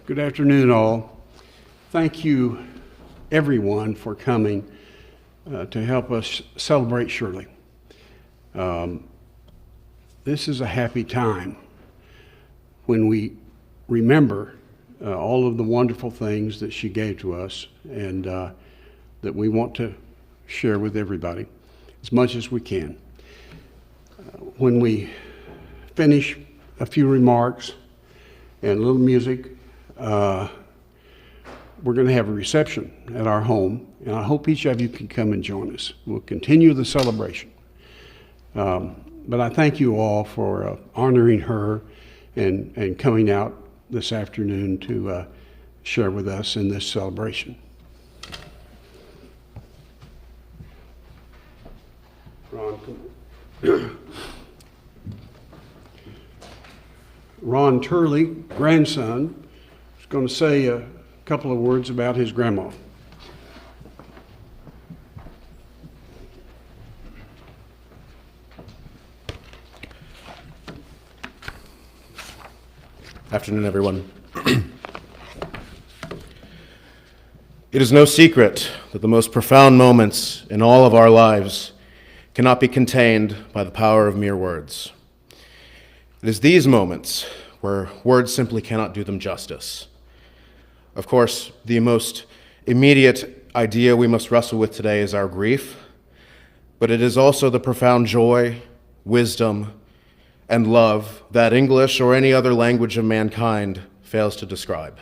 Good afternoon, all. Thank you, everyone, for coming to help us celebrate Shirley. This is a happy time when we remember all of the wonderful things that she gave to us and that we want to share with everybody as much as we can. When we finish, a few remarks and a little music, we're going to have a reception at our home, and I hope each of you can come and join us. We'll continue the celebration. But I thank you all for honoring her and coming out this afternoon to share with us in this celebration. Ron Turley, grandson, is going to say a couple of words about his grandma. Afternoon, everyone. It is no secret that the most profound moments in all of our lives cannot be contained by the power of mere words. It is these moments where words simply cannot do them justice. Of course, the most immediate idea we must wrestle with today is our grief, but it is also the profound joy, wisdom, and love that English or any other language of mankind fails to describe.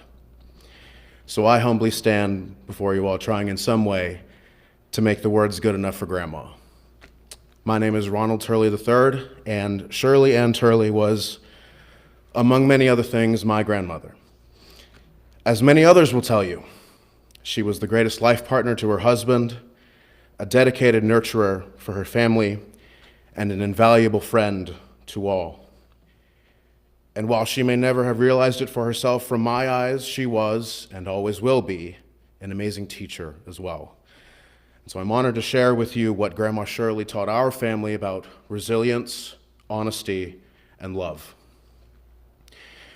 So I humbly stand before you all trying in some way to make the words good enough for Grandma. My name is Ronald Turley III, and Shirley Ann Turley was, among many other things, my grandmother. As many others will tell you, she was the greatest life partner to her husband, a dedicated nurturer for her family, and an invaluable friend to all. And while she may never have realized it for herself, from my eyes, she was, and always will be, an amazing teacher as well. And so I'm honored to share with you what Grandma Shirley taught our family about resilience, honesty, and love.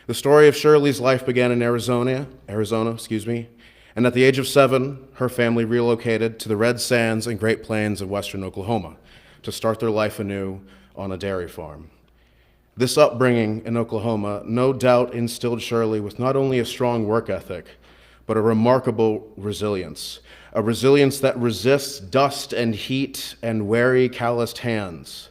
The story of Shirley's life began in Arizona, and at the age of 7, her family relocated to the Red Sands and Great Plains of western Oklahoma to start their life anew on a dairy farm. This upbringing in Oklahoma no doubt instilled Shirley with not only a strong work ethic, but a remarkable resilience, a resilience that resists dust and heat and wary, calloused hands.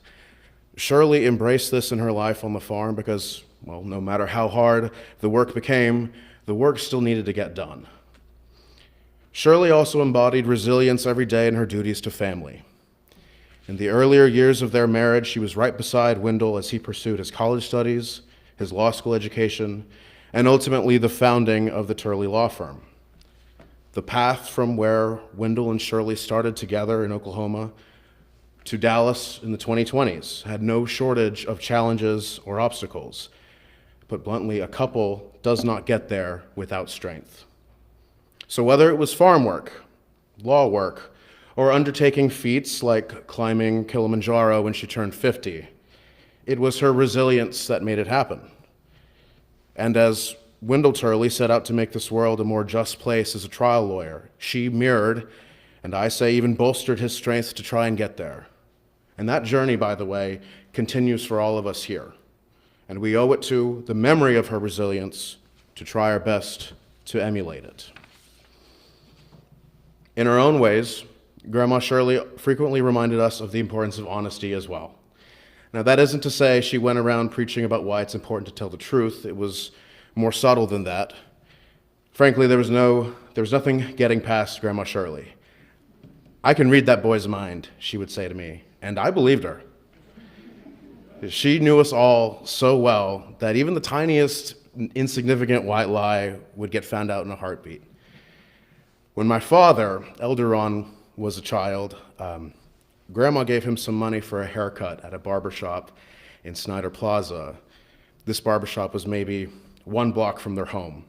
Shirley embraced this in her life on the farm because, well, no matter how hard the work became, the work still needed to get done. Shirley also embodied resilience every day in her duties to family. In the earlier years of their marriage, she was right beside Wendell as he pursued his college studies, his law school education, and ultimately the founding of the Turley law firm. The path from where Wendell and Shirley started together in Oklahoma to Dallas in the 2020s had no shortage of challenges or obstacles. But bluntly, a couple does not get there without strength. So whether it was farm work, law work, or undertaking feats like climbing Kilimanjaro when she turned 50, it was her resilience that made it happen. And as Wendell Turley set out to make this world a more just place as a trial lawyer, she mirrored, and I say even bolstered his strength to try and get there. And that journey, by the way, continues for all of us here. And we owe it to the memory of her resilience to try our best to emulate it. In her own ways, Grandma Shirley frequently reminded us of the importance of honesty as well. Now, that isn't to say she went around preaching about why it's important to tell the truth. It was more subtle than that. Frankly, there was nothing getting past Grandma Shirley. "I can read that boy's mind," she would say to me, and I believed her. She knew us all so well that even the tiniest insignificant white lie would get found out in a heartbeat. When my father, Elder Ron, was a child, Grandma gave him some money for a haircut at a barbershop in Snyder Plaza. This barbershop was maybe 1 block from their home.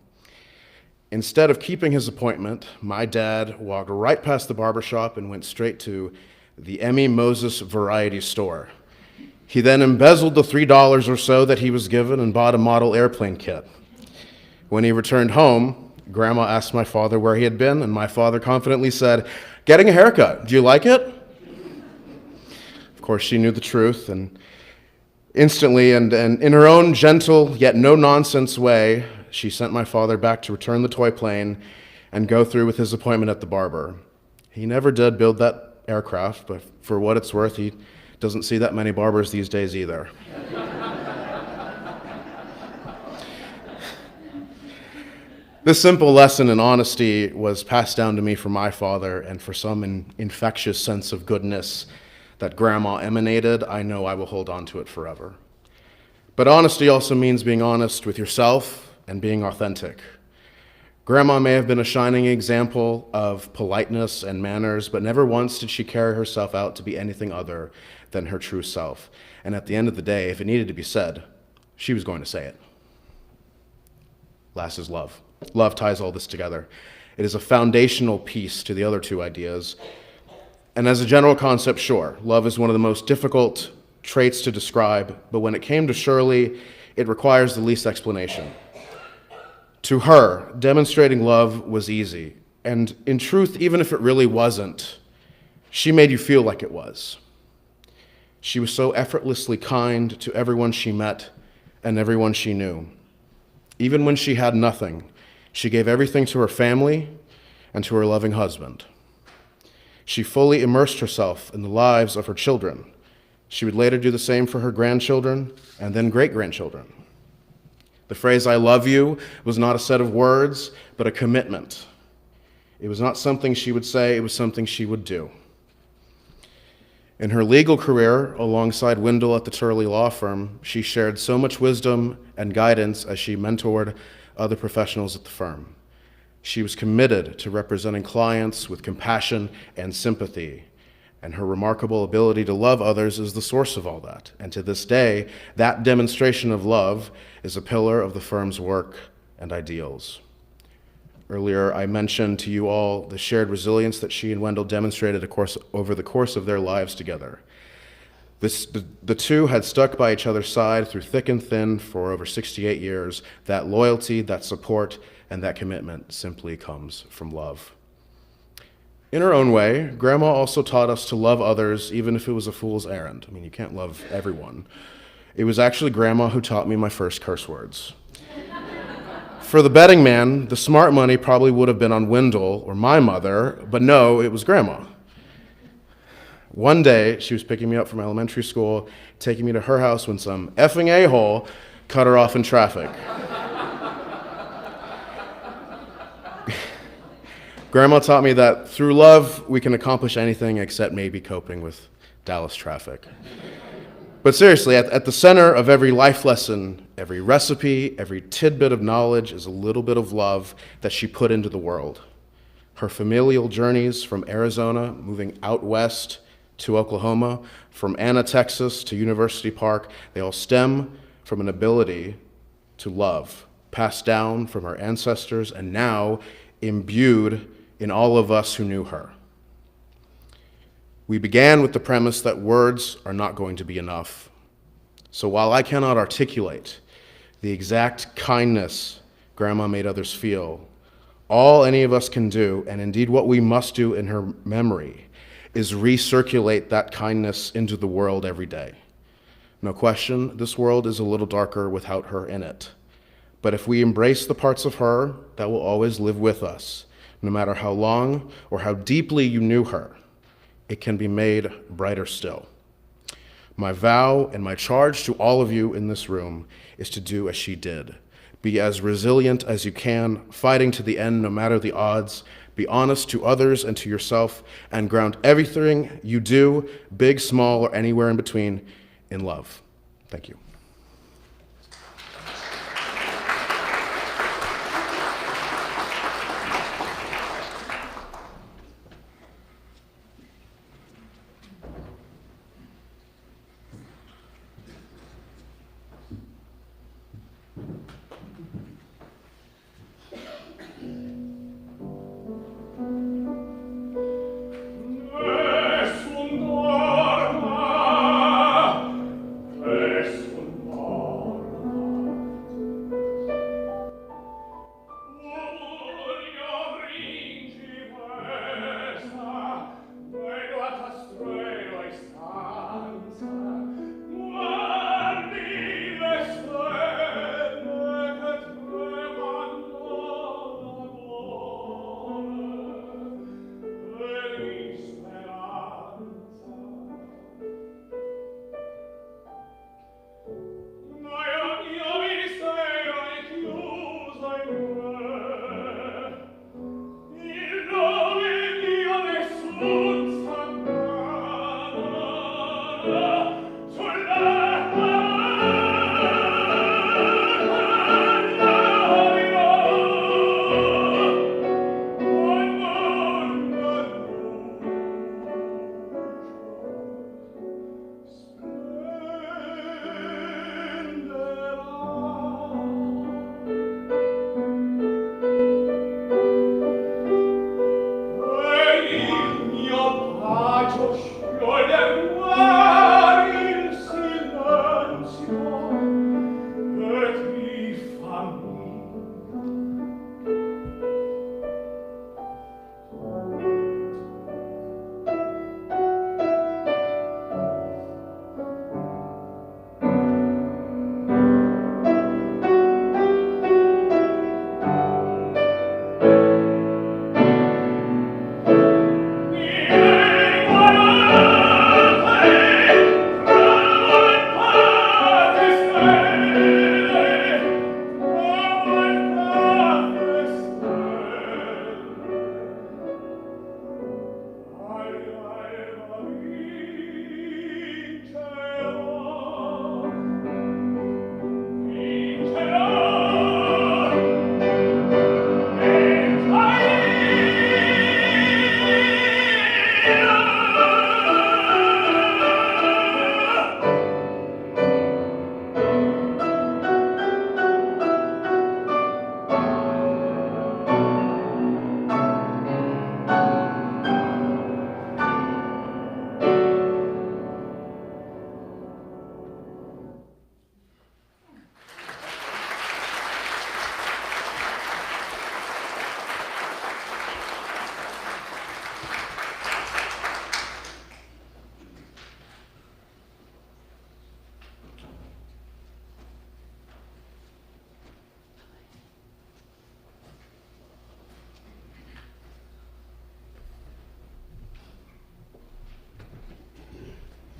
Instead of keeping his appointment, my dad walked right past the barbershop and went straight to the Emmy Moses Variety Store. He then embezzled the $3 or so that he was given and bought a model airplane kit. When he returned home, Grandma asked my father where he had been, and my father confidently said, "Getting a haircut. Do you like it?" Of course, she knew the truth, and instantly and in her own gentle yet no-nonsense way, she sent my father back to return the toy plane and go through with his appointment at the barber. He never did build that aircraft, but for what it's worth, he doesn't see that many barbers these days either. This simple lesson in honesty was passed down to me from my father, and for some infectious sense of goodness that Grandma emanated, I know I will hold on to it forever. But honesty also means being honest with yourself and being authentic. Grandma may have been a shining example of politeness and manners, but never once did she carry herself out to be anything other than her true self. And at the end of the day, if it needed to be said, she was going to say it. Last is love. Love ties all this together. It is a foundational piece to the other two ideas. And as a general concept, sure, love is one of the most difficult traits to describe, but when it came to Shirley, it requires the least explanation. To her, demonstrating love was easy, and in truth, even if it really wasn't, she made you feel like it was. She was so effortlessly kind to everyone she met and everyone she knew. Even when she had nothing, she gave everything to her family and to her loving husband. She fully immersed herself in the lives of her children. She would later do the same for her grandchildren and then great-grandchildren. The phrase, "I love you," was not a set of words, but a commitment. It was not something she would say, it was something she would do. In her legal career, alongside Wendell at the Turley law firm, she shared so much wisdom and guidance as she mentored other professionals at the firm. She was committed to representing clients with compassion and sympathy, and her remarkable ability to love others is the source of all that. And to this day, that demonstration of love is a pillar of the firm's work and ideals. Earlier, I mentioned to you all the shared resilience that she and Wendell demonstrated over the course of their lives together. The two had stuck by each other's side through thick and thin for over 68 years. That loyalty, that support, and that commitment simply comes from love. In her own way, Grandma also taught us to love others, even if it was a fool's errand. I mean, you can't love everyone. It was actually Grandma who taught me my first curse words. For the betting man, the smart money probably would have been on Wendell or my mother, but no, it was Grandma. One day, she was picking me up from elementary school, taking me to her house when some effing a-hole cut her off in traffic. Grandma taught me that through love, we can accomplish anything except maybe coping with Dallas traffic. But seriously, at the center of every life lesson, every recipe, every tidbit of knowledge is a little bit of love that she put into the world. Her familial journeys from Arizona, moving out west to Oklahoma, from Anna, Texas to University Park, they all stem from an ability to love, passed down from her ancestors and now imbued in all of us who knew her. We began with the premise that words are not going to be enough. So while I cannot articulate the exact kindness Grandma made others feel, all any of us can do, and indeed what we must do in her memory, is recirculate that kindness into the world every day. No question, this world is a little darker without her in it. But if we embrace the parts of her that will always live with us, no matter how long or how deeply you knew her, it can be made brighter still. My vow and my charge to all of you in this room is to do as she did. Be as resilient as you can, fighting to the end no matter the odds. Be honest to others and to yourself, and ground everything you do, big, small, or anywhere in between, in love. Thank you. Nessun dorma, nessun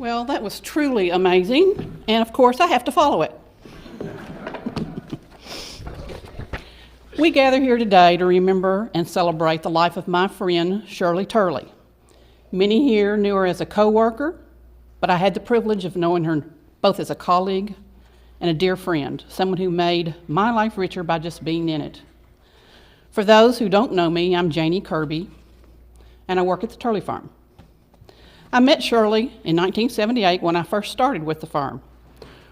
Well, that was truly amazing, and of course I have to follow it. We gather here today to remember and celebrate the life of my friend, Shirley Turley. Many here knew her as a co-worker, but I had the privilege of knowing her both as a colleague and a dear friend, someone who made my life richer by just being in it. For those who don't know me, I'm Janie Kirby, and I work at the Turley farm. I met Shirley in 1978 when I first started with the farm.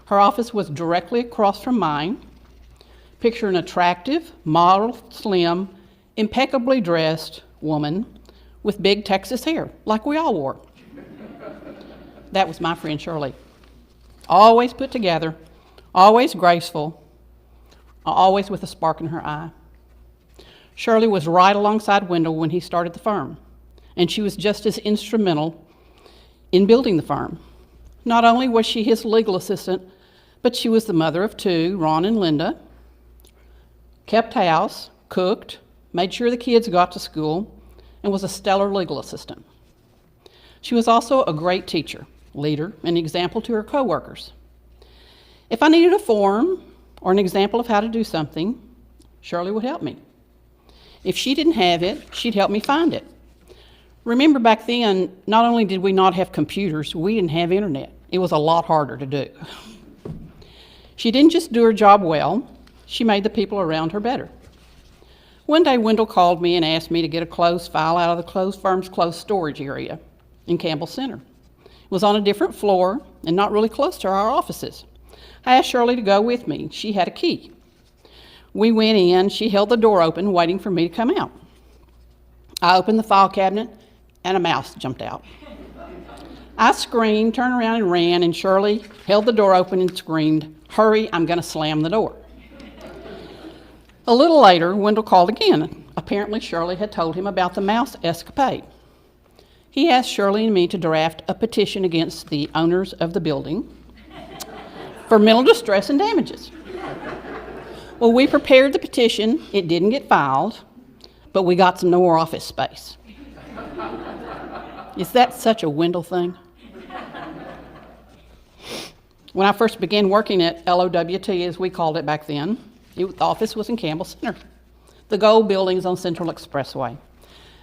Her office was directly across from mine. Picture an attractive, model, slim, impeccably dressed woman with big Texas hair, like we all wore. That was my friend Shirley. Always put together, always graceful, always with a spark in her eye. Shirley was right alongside Wendell when he started the farm, and she was just as instrumental in building the farm. Not only was she his legal assistant, but she was the mother of two, Ron and Linda, kept house, cooked, made sure the kids got to school, and was a stellar legal assistant. She was also a great teacher, leader, and example to her coworkers. If I needed a form or an example of how to do something, Shirley would help me. If she didn't have it, she'd help me find it. Remember back then, not only did we not have computers, we didn't have internet. It was a lot harder to do. She didn't just do her job well, she made the people around her better. One day, Wendell called me and asked me to get a clothes file out of the farm's clothes storage area in Campbell Center. It was on a different floor and not really close to our offices. I asked Shirley to go with me. She had a key. We went in, she held the door open, waiting for me to come out. I opened the file cabinet, and a mouse jumped out. I screamed, turned around and ran, and Shirley held the door open and screamed, "Hurry, I'm gonna slam the door." A little later, Wendell called again. Apparently, Shirley had told him about the mouse escapade. He asked Shirley and me to draft a petition against the owners of the building for mental distress and damages. Well, we prepared the petition. It didn't get filed, but we got some more office space. Is that such a Wendell thing? When I first began working at LOWT, as we called it back then, the office was in Campbell Center, the gold buildings on Central Expressway.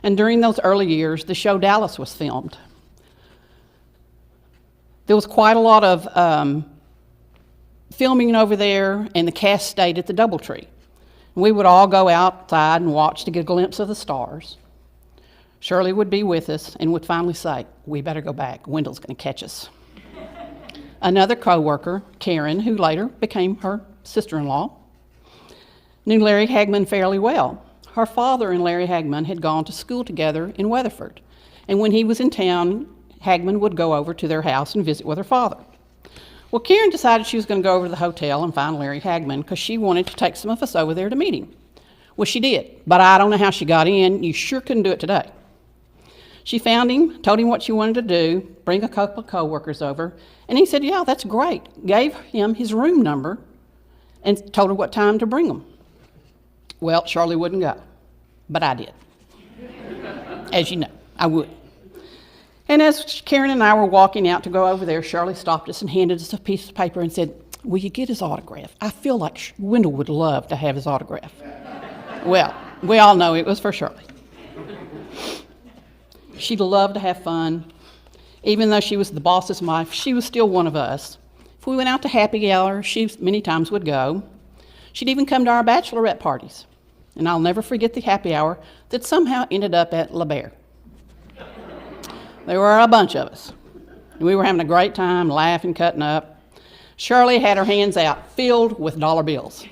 And during those early years, the show Dallas was filmed. There was quite a lot of filming over there, and the cast stayed at the Doubletree. We would all go outside and watch to get a glimpse of the stars. Shirley would be with us and would finally say, "We better go back. Wendell's going to catch us." Another co-worker, Karen, who later became her sister-in-law, knew Larry Hagman fairly well. Her father and Larry Hagman had gone to school together in Weatherford, and when he was in town, Hagman would go over to their house and visit with her father. Well, Karen decided she was going to go over to the hotel and find Larry Hagman because she wanted to take some of us over there to meet him. Well, she did, but I don't know how she got in. You sure couldn't do it today. She found him, told him what she wanted to do, bring a couple of co-workers over, and he said, "Yeah, that's great." Gave him his room number and told her what time to bring them. Well, Shirley wouldn't go, but I did. As you know, I would. And as Karen and I were walking out to go over there, Shirley stopped us and handed us a piece of paper and said, "Will you get his autograph? I feel like Wendell would love to have his autograph." Well, we all know it was for Shirley. She loved to have fun. Even though she was the boss's wife, she was still one of us. If we went out to happy hour, she many times would go. She'd even come to our bachelorette parties. And I'll never forget the happy hour that somehow ended up at La Bear. There were a bunch of us. We were having a great time, laughing, cutting up. Shirley had her hands out, filled with dollar bills.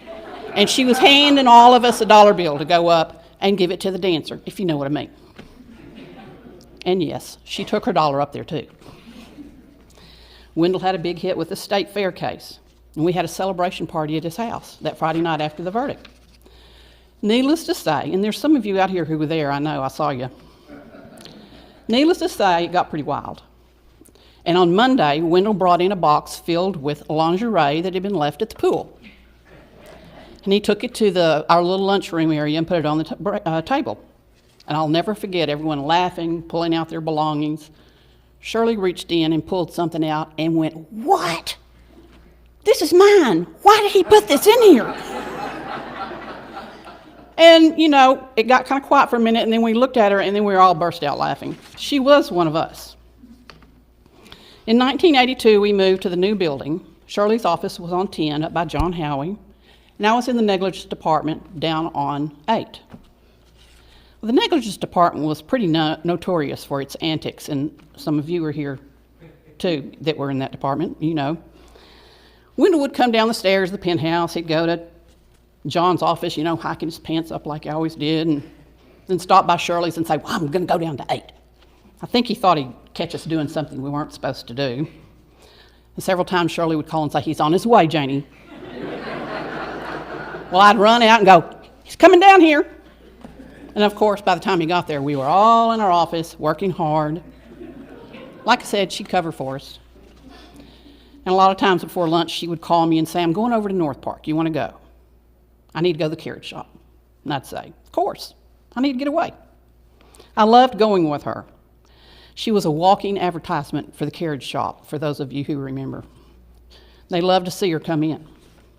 And she was handing all of us a dollar bill to go up and give it to the dancer, if you know what I mean. And yes, she took her dollar up there too. Wendell had a big hit with the state fair case, and we had a celebration party at his house that Friday night after the verdict. Needless to say, and there's some of you out here who were there, I know, I saw you. Needless to say, it got pretty wild. And on Monday, Wendell brought in a box filled with lingerie that had been left at the pool. And he took it to our little lunchroom area and put it on the table. And I'll never forget everyone laughing, pulling out their belongings. Shirley reached in and pulled something out and went, "What? This is mine. Why did he put this in here?" And, you know, it got kind of quiet for a minute, and then we looked at her, and then we all burst out laughing. She was one of us. In 1982, we moved to the new building. Shirley's office was on 10 up by John Howie, and I was in the negligence department down on 8. Well, the negligence department was pretty notorious for its antics, and some of you are here too that were in that department, you know. Wendell would come down the stairs of the penthouse. He'd go to John's office, you know, hiking his pants up like he always did, and then stop by Shirley's and say, "Well, I'm going to go down to 8." I think he thought he'd catch us doing something we weren't supposed to do. And several times Shirley would call and say, "He's on his way, Janie." Well, I'd run out and go, "He's coming down here." And of course, by the time he got there, we were all in our office working hard. Like I said, she'd cover for us. And a lot of times before lunch, she would call me and say, "I'm going over to North Park. You want to go? I need to go to the carriage shop." And I'd say, "Of course. I need to get away." I loved going with her. She was a walking advertisement for the carriage shop, for those of you who remember. They loved to see her come in.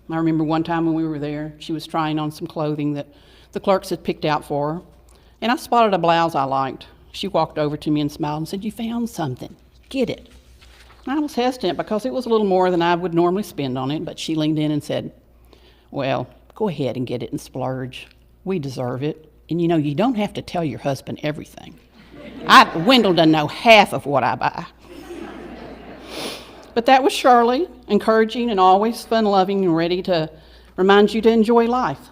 I remember one time when we were there, she was trying on some clothing that the clerks had picked out for her, and I spotted a blouse I liked. She walked over to me and smiled and said, "You found something. Get it." And I was hesitant because it was a little more than I would normally spend on it, but she leaned in and said, "Well, go ahead and get it and splurge. We deserve it. And you know, you don't have to tell your husband everything." Wendell doesn't know half of what I buy. But that was Shirley, encouraging and always fun-loving and ready to remind you to enjoy life.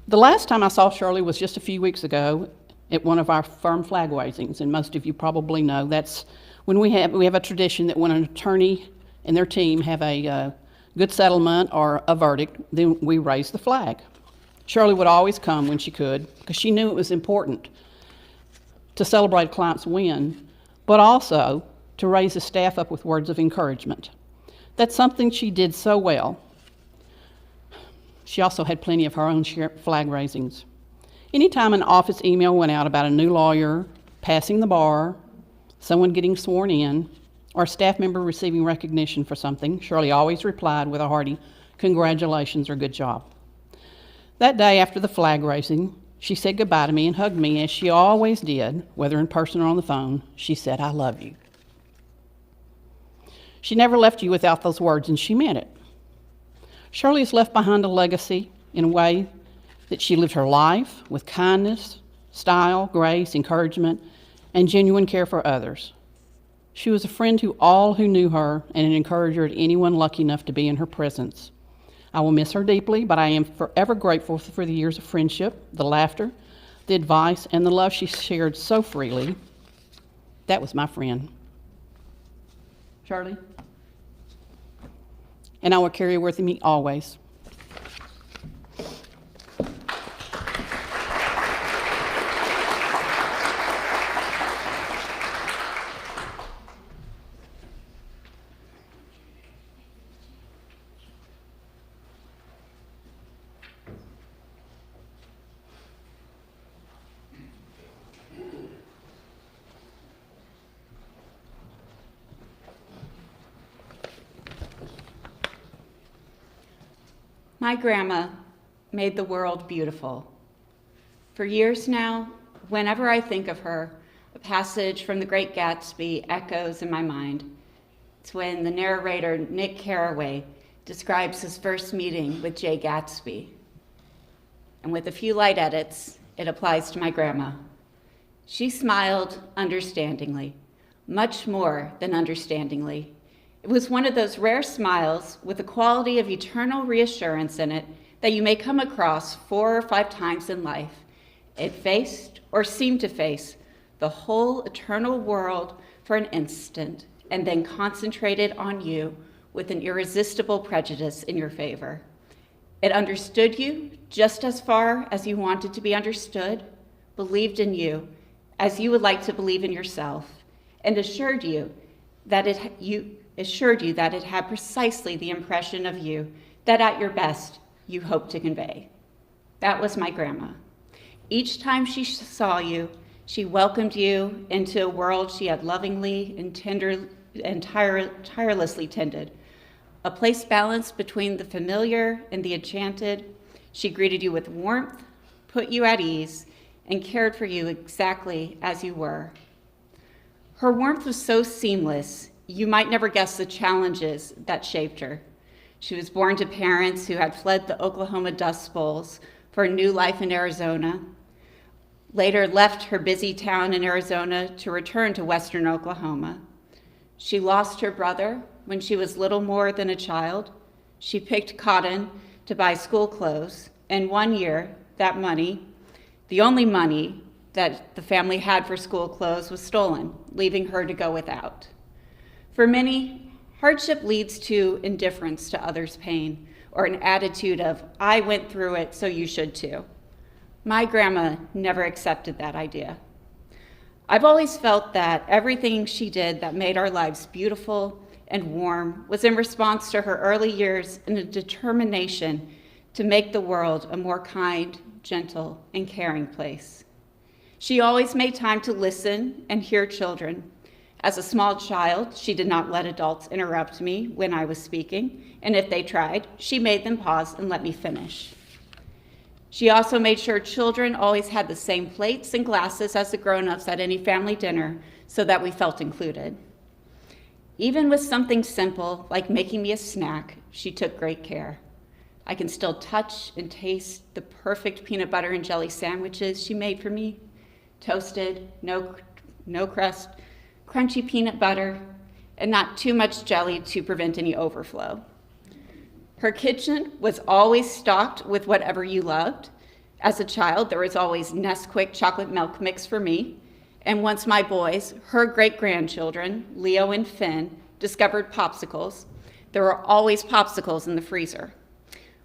The last time I saw Shirley was just a few weeks ago at one of our firm flag raisings, and most of you probably know that's when we have a tradition that when an attorney and their team have a good settlement or a verdict, then we raise the flag. Shirley would always come when she could because she knew it was important to celebrate a client's win, but also to raise the staff up with words of encouragement. That's something she did so well. She also had plenty of her own flag raisings. Anytime an office email went out about a new lawyer, passing the bar, someone getting sworn in, or a staff member receiving recognition for something, Shirley always replied with a hearty "Congratulations" or "Good job." That day after the flag raising, she said goodbye to me and hugged me as she always did, whether in person or on the phone. She said, "I love you." She never left you without those words, and she meant it. Shirley has left behind a legacy in a way that she lived her life with kindness, style, grace, encouragement, and genuine care for others. She was a friend to all who knew her and an encourager to anyone lucky enough to be in her presence. I will miss her deeply, but I am forever grateful for the years of friendship, the laughter, the advice, and the love she shared so freely. That was my friend. Shirley? And I will carry her with me always. My grandma made the world beautiful. For years now, whenever I think of her, a passage from The Great Gatsby echoes in my mind. It's when the narrator, Nick Carraway, describes his first meeting with Jay Gatsby. And with a few light edits, it applies to my grandma. She smiled understandingly, much more than understandingly. It was one of those rare smiles with a quality of eternal reassurance in it that you may come across 4 or 5 times in life. It faced, or seemed to face, the whole eternal world for an instant, and then concentrated on you with an irresistible prejudice in your favor. It understood you just as far as you wanted to be understood, believed in you as you would like to believe in yourself, and assured you that it had precisely the impression of you that at your best you hoped to convey. That was my grandma. Each time she saw you, She welcomed you into a world she had lovingly and tirelessly tended, a place balanced between the familiar and the enchanted. She greeted you with warmth, put you at ease, and cared for you exactly as you were. Her warmth was so seamless, you might never guess the challenges that shaped her. She was born to parents who had fled the Oklahoma Dust Bowls for a new life in Arizona, later left her busy town in Arizona to return to Western Oklahoma. She lost her brother when she was little more than a child. She picked cotton to buy school clothes, and one year, that money, the only money that the family had for school clothes, was stolen, leaving her to go without. For many, hardship leads to indifference to others' pain, or an attitude of, I went through it, so you should too. My grandma never accepted that idea. I've always felt that everything she did that made our lives beautiful and warm was in response to her early years and a determination to make the world a more kind, gentle, and caring place. She always made time to listen and hear children. As a small child, she did not let adults interrupt me when I was speaking, and if they tried, she made them pause and let me finish. She also made sure children always had the same plates and glasses as the grown-ups at any family dinner so that we felt included. Even with something simple like making me a snack, she took great care. I can still touch and taste the perfect peanut butter and jelly sandwiches she made for me. Toasted, no crust, crunchy peanut butter, and not too much jelly to prevent any overflow. Her kitchen was always stocked with whatever you loved. As a child, there was always Nesquik chocolate milk mix for me. And once my boys, her great-grandchildren, Leo and Finn, discovered popsicles, there were always popsicles in the freezer.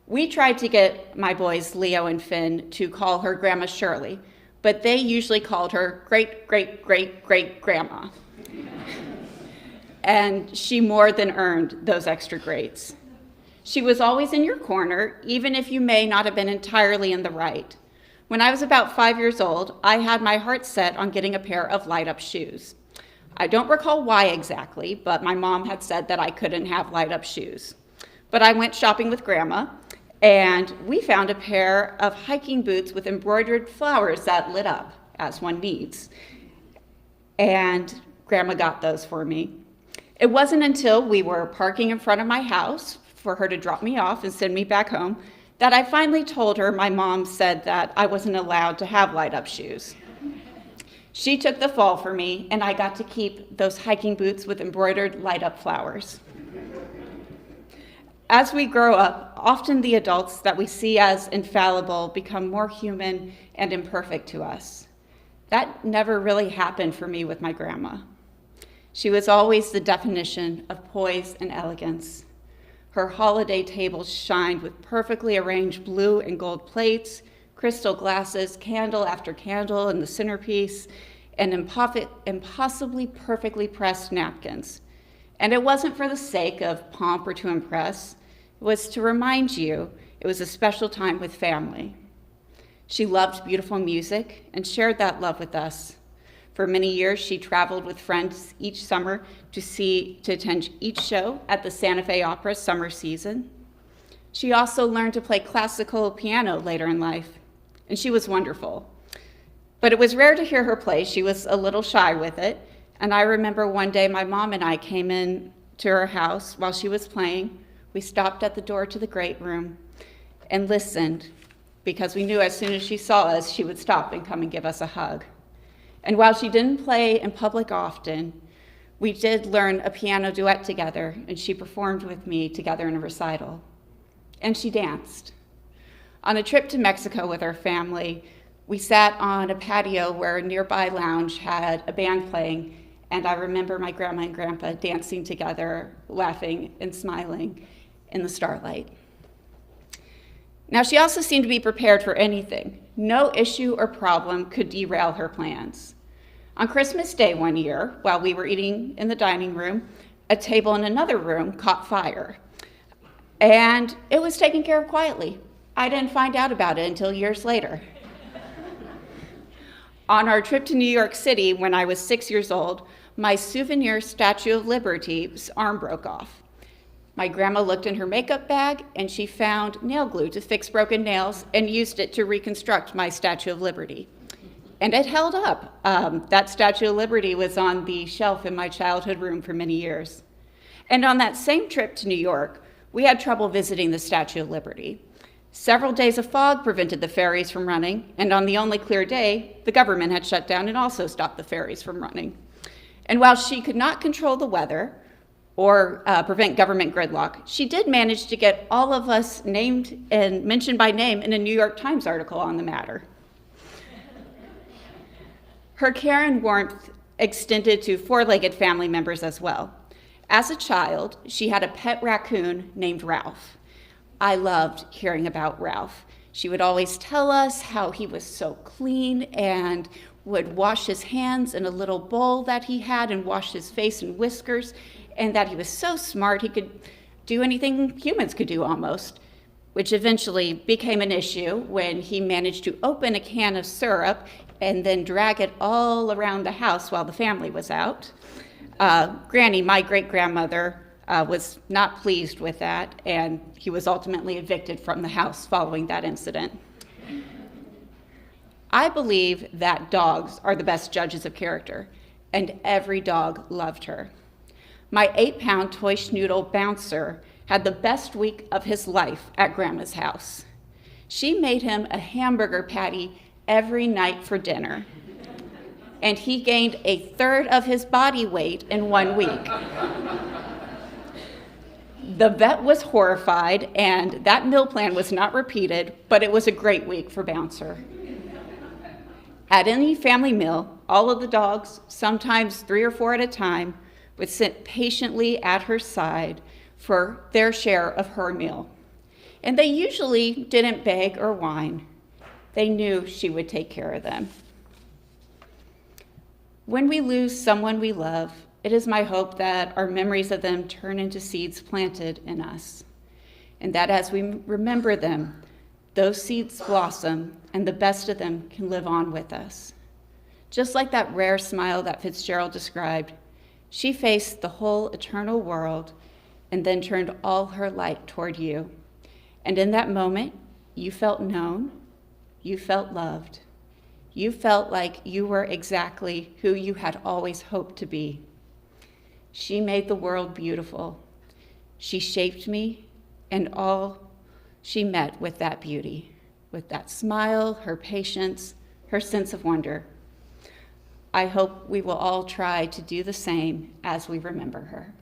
We tried to get my boys, Leo and Finn, to call her Grandma Shirley, but they usually called her great-great-great-great-grandma. And she more than earned those extra greats. She was always in your corner, even if you may not have been entirely in the right. When I was about 5 years old, I had my heart set on getting a pair of light-up shoes. I don't recall why exactly, but my mom had said that I couldn't have light-up shoes. But I went shopping with Grandma, and we found a pair of hiking boots with embroidered flowers that lit up, as one needs. And Grandma got those for me. It wasn't until we were parking in front of my house for her to drop me off and send me back home that I finally told her my mom said that I wasn't allowed to have light-up shoes. She took the fall for me, and I got to keep those hiking boots with embroidered light-up flowers. As we grow up, often the adults that we see as infallible become more human and imperfect to us. That never really happened for me with my grandma. She was always the definition of poise and elegance. Her holiday table shined with perfectly arranged blue and gold plates, crystal glasses, candle after candle in the centerpiece, and impossibly perfectly pressed napkins. And it wasn't for the sake of pomp or to impress. It was to remind you it was a special time with family. She loved beautiful music and shared that love with us. For many years, she traveled with friends each summer to attend each show at the Santa Fe Opera summer season. She also learned to play classical piano later in life, and she was wonderful. But it was rare to hear her play. She was a little shy with it, and I remember one day my mom and I came in to her house while she was playing. We stopped at the door to the great room and listened, because we knew as soon as she saw us, she would stop and come and give us a hug. And while she didn't play in public often, we did learn a piano duet together, and she performed with me together in a recital. And she danced. On a trip to Mexico with our family, we sat on a patio where a nearby lounge had a band playing, and I remember my grandma and grandpa dancing together, laughing and smiling in the starlight. Now, she also seemed to be prepared for anything. No issue or problem could derail her plans. On Christmas Day one year, while we were eating in the dining room, a table in another room caught fire. And it was taken care of quietly. I didn't find out about it until years later. On our trip to New York City when I was 6 years old, my souvenir Statue of Liberty's arm broke off. My grandma looked in her makeup bag and she found nail glue to fix broken nails and used it to reconstruct my Statue of Liberty. And it held up. That Statue of Liberty was on the shelf in my childhood room for many years. And on that same trip to New York, we had trouble visiting the Statue of Liberty. Several days of fog prevented the ferries from running, and on the only clear day, the government had shut down and also stopped the ferries from running. And while she could not control the weather or prevent government gridlock, she did manage to get all of us named and mentioned by name in a New York Times article on the matter. Her care and warmth extended to four-legged family members as well. As a child, she had a pet raccoon named Ralph. I loved hearing about Ralph. She would always tell us how he was so clean and would wash his hands in a little bowl that he had and wash his face and whiskers, and that he was so smart he could do anything humans could do almost, which eventually became an issue when he managed to open a can of syrup and then drag it all around the house while the family was out. Granny, my great-grandmother, was not pleased with that, and he was ultimately evicted from the house following that incident. I believe that dogs are the best judges of character, and every dog loved her. My 8-pound toy schnoodle Bouncer had the best week of his life at Grandma's house. She made him a hamburger patty every night for dinner, and he gained 1/3 of his body weight in 1 week. The vet was horrified, and that meal plan was not repeated, but it was a great week for Bouncer. At any family meal, all of the dogs, sometimes 3 or 4 at a time, would sit patiently at her side for their share of her meal. And they usually didn't beg or whine. They knew she would take care of them. When we lose someone we love, it is my hope that our memories of them turn into seeds planted in us, and that as we remember them, those seeds blossom and the best of them can live on with us. Just like that rare smile that Fitzgerald described, she faced the whole eternal world and then turned all her light toward you. And in that moment, you felt known, you felt loved, you felt like you were exactly who you had always hoped to be. She made the world beautiful. She shaped me, and all she met with that beauty, with that smile, her patience, her sense of wonder. I hope we will all try to do the same as we remember her.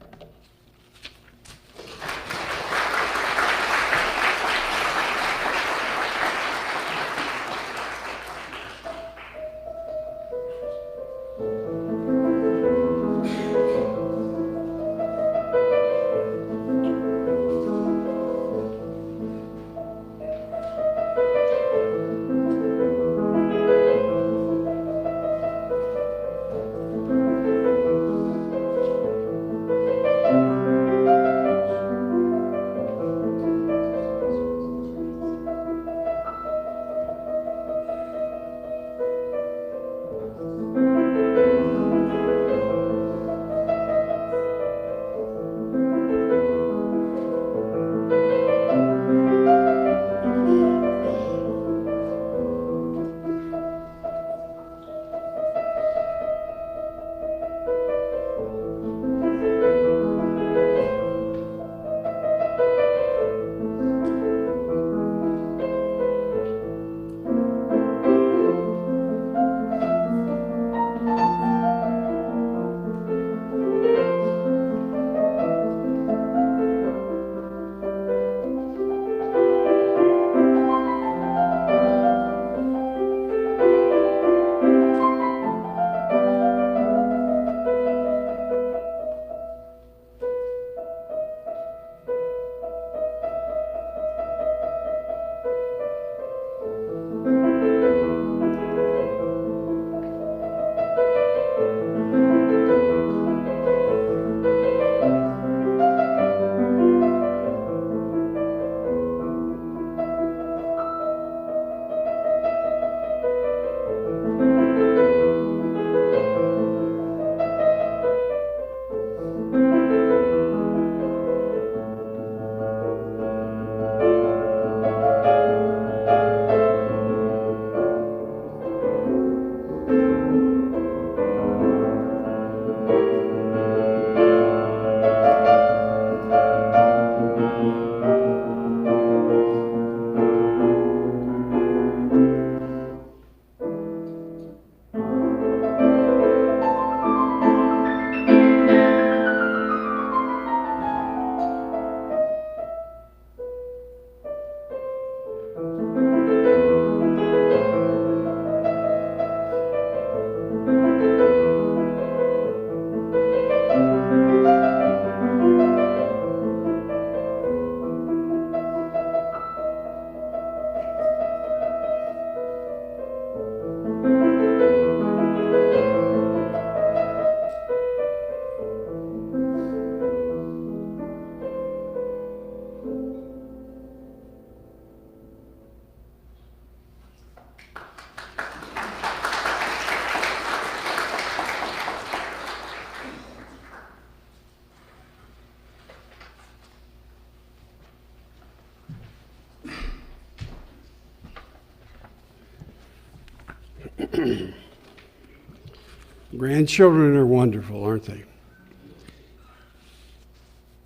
Grandchildren are wonderful, aren't they?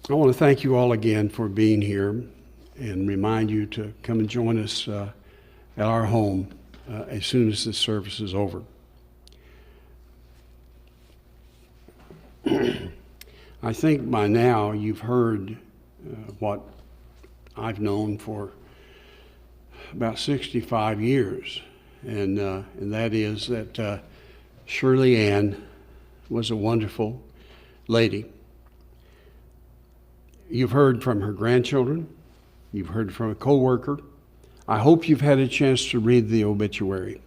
I want to thank you all again for being here and remind you to come and join us at our home as soon as this service is over. I think by now you've heard what I've known for about 65 years, and that is that Shirley Ann was a wonderful lady. You've heard from her grandchildren. You've heard from a co-worker. I hope you've had a chance to read the obituary.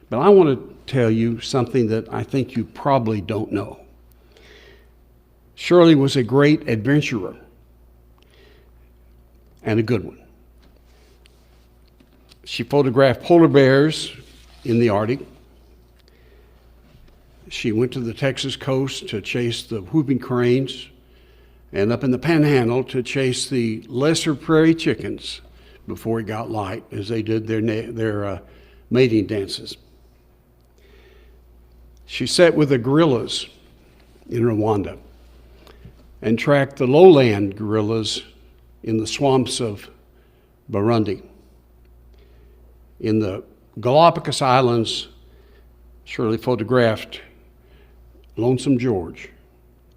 But I want to tell you something that I think you probably don't know. Shirley was a great adventurer and a good one. She photographed polar bears in the Arctic. She went to the Texas coast to chase the whooping cranes, and up in the Panhandle to chase the lesser prairie chickens before it got light as they did their mating dances. She sat with the gorillas in Rwanda and tracked the lowland gorillas in the swamps of Burundi. In the Galapagos Islands, Shirley photographed Lonesome George,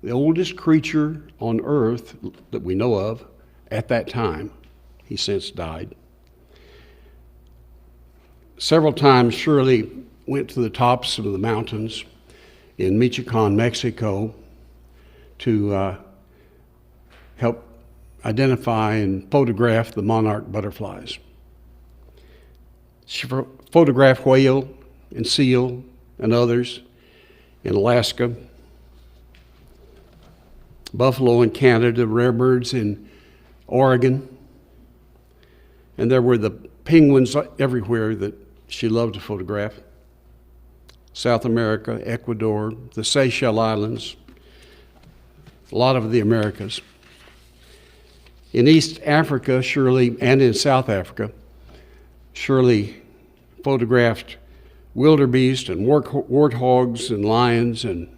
the oldest creature on earth that we know of at that time. He since died. Several times Shirley went to the tops of the mountains in Michoacan, Mexico, to help identify and photograph the monarch butterflies. She photographed whale and seal and others in Alaska, buffalo in Canada, rare birds in Oregon, and there were the penguins everywhere that she loved to photograph. South America, Ecuador, the Seychelles Islands, a lot of the Americas. In East Africa, Shirley, and in South Africa, Shirley photographed wildebeest and warthogs and lions and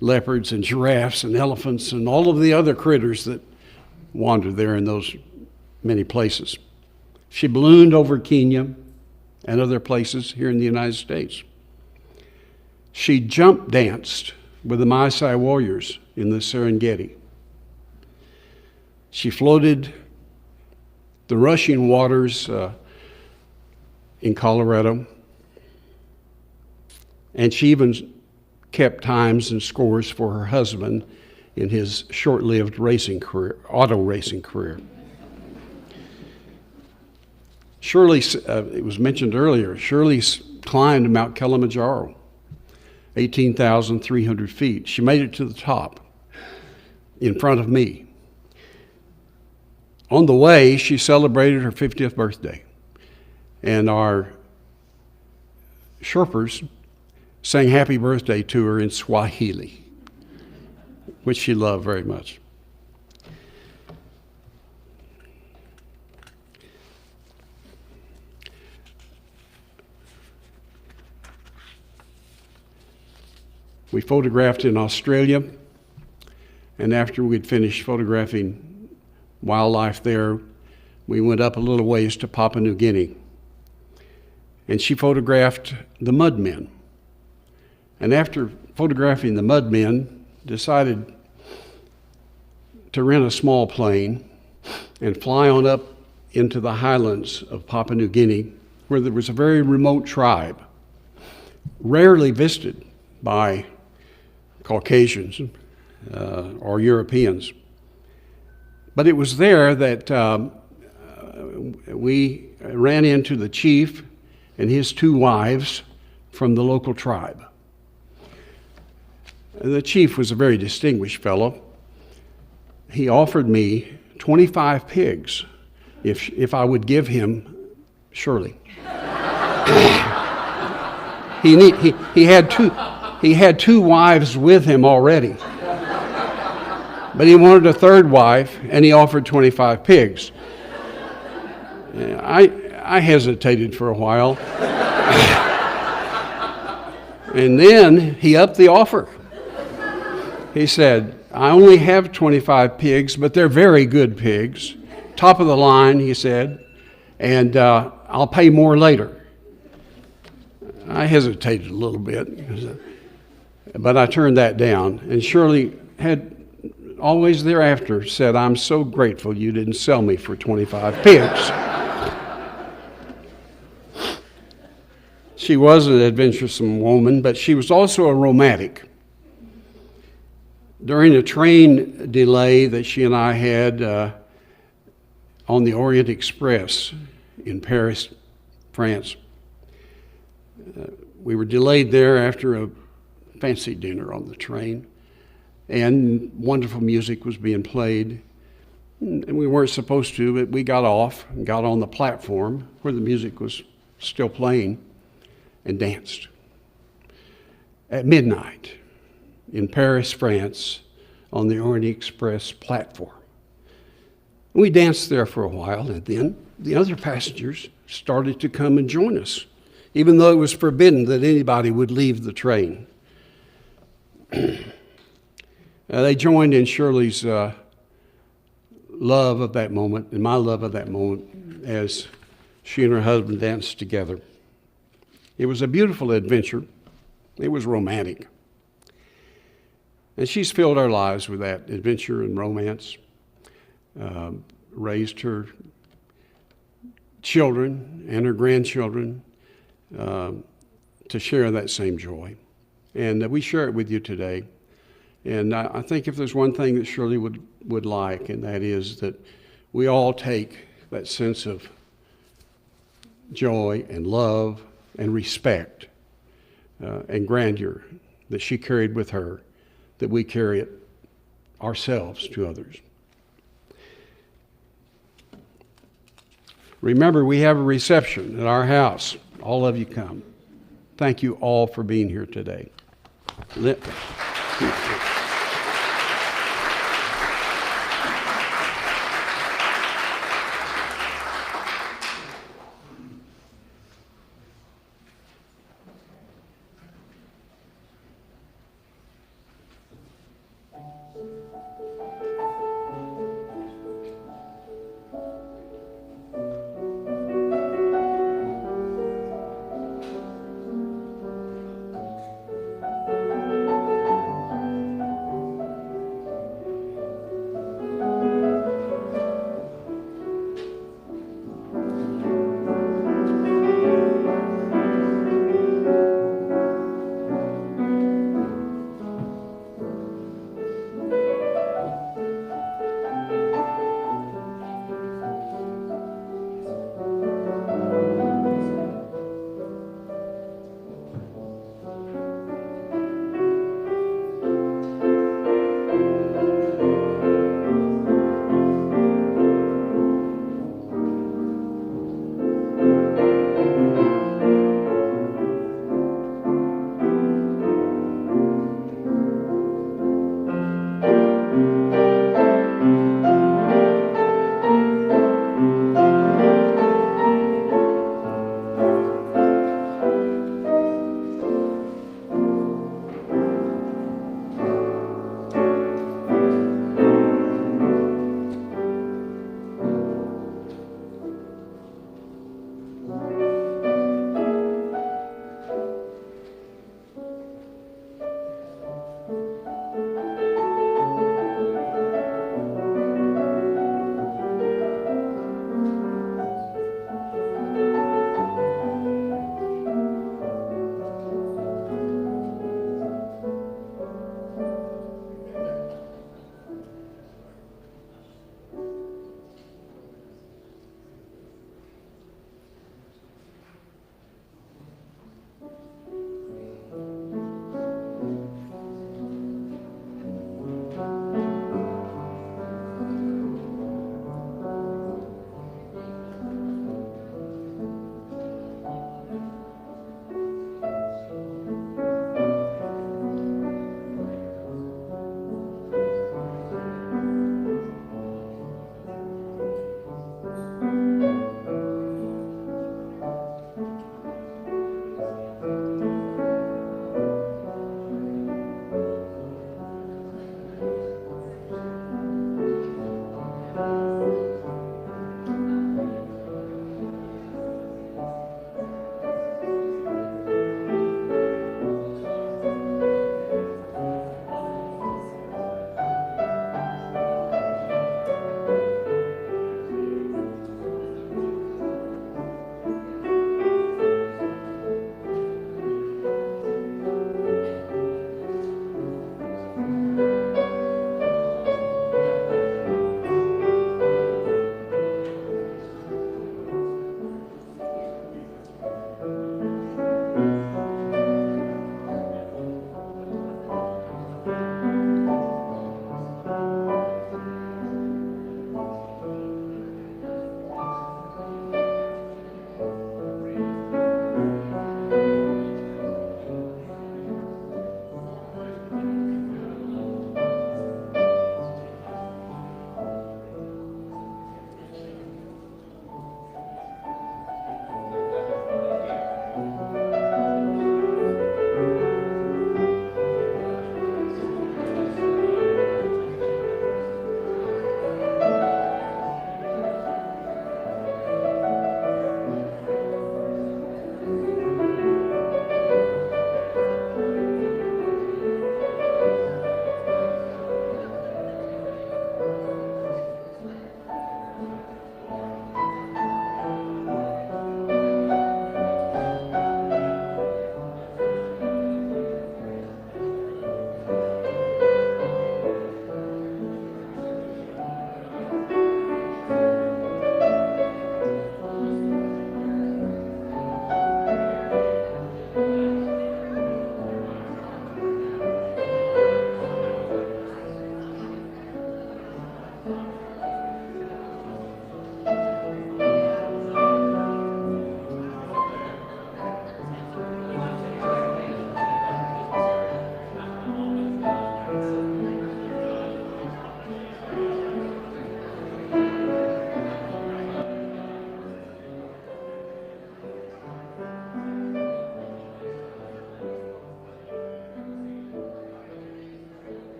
leopards and giraffes and elephants and all of the other critters that wander there in those many places. She ballooned over Kenya and other places here in the United States. She jump danced with the Maasai warriors in the Serengeti. She floated the rushing waters in Colorado, and she even kept times and scores for her husband in his short-lived auto racing career. Shirley, it was mentioned earlier, Shirley climbed Mount Kilimanjaro, 18,300 feet. She made it to the top in front of me. On the way, she celebrated her 50th birthday, and our Sherpas sang happy birthday to her in Swahili, which she loved very much. We photographed in Australia, and after we'd finished photographing wildlife there, we went up a little ways to Papua New Guinea, and she photographed the mudmen. And after photographing the mudmen, decided to rent a small plane and fly on up into the highlands of Papua New Guinea, where there was a very remote tribe, rarely visited by Caucasians or Europeans. But it was there that we ran into the chief and his two wives from the local tribe. The chief was a very distinguished fellow. He offered me 25 pigs if I would give him Shirley. He had two wives with him already, but he wanted a third wife, and he offered 25 pigs. I hesitated for a while. And then he upped the offer. He said, I only have 25 pigs, but they're very good pigs. Top of the line, he said, and I'll pay more later. I hesitated a little bit, but I turned that down. And Shirley had always thereafter said, I'm so grateful you didn't sell me for 25 pigs. She was an adventuresome woman, but she was also a romantic. During a train delay that she and I had on the Orient Express in Paris, France, we were delayed there after a fancy dinner on the train, and wonderful music was being played. And we weren't supposed to, but we got off and got on the platform where the music was still playing and danced. At midnight in Paris, France, on the Orient Express platform. We danced there for a while, and then the other passengers started to come and join us, even though it was forbidden that anybody would leave the train. They joined in Shirley's love of that moment and my love of that moment as she and her husband danced together. It was a beautiful adventure. It was romantic. And she's filled our lives with that adventure and romance, raised her children and her grandchildren to share that same joy. And we share it with you today. And I think if there's one thing that Shirley would like, and that is that we all take that sense of joy and love and respect and grandeur that she carried with her, that we carry it ourselves to others. Remember, we have a reception at our house. All of you come. Thank you all for being here today.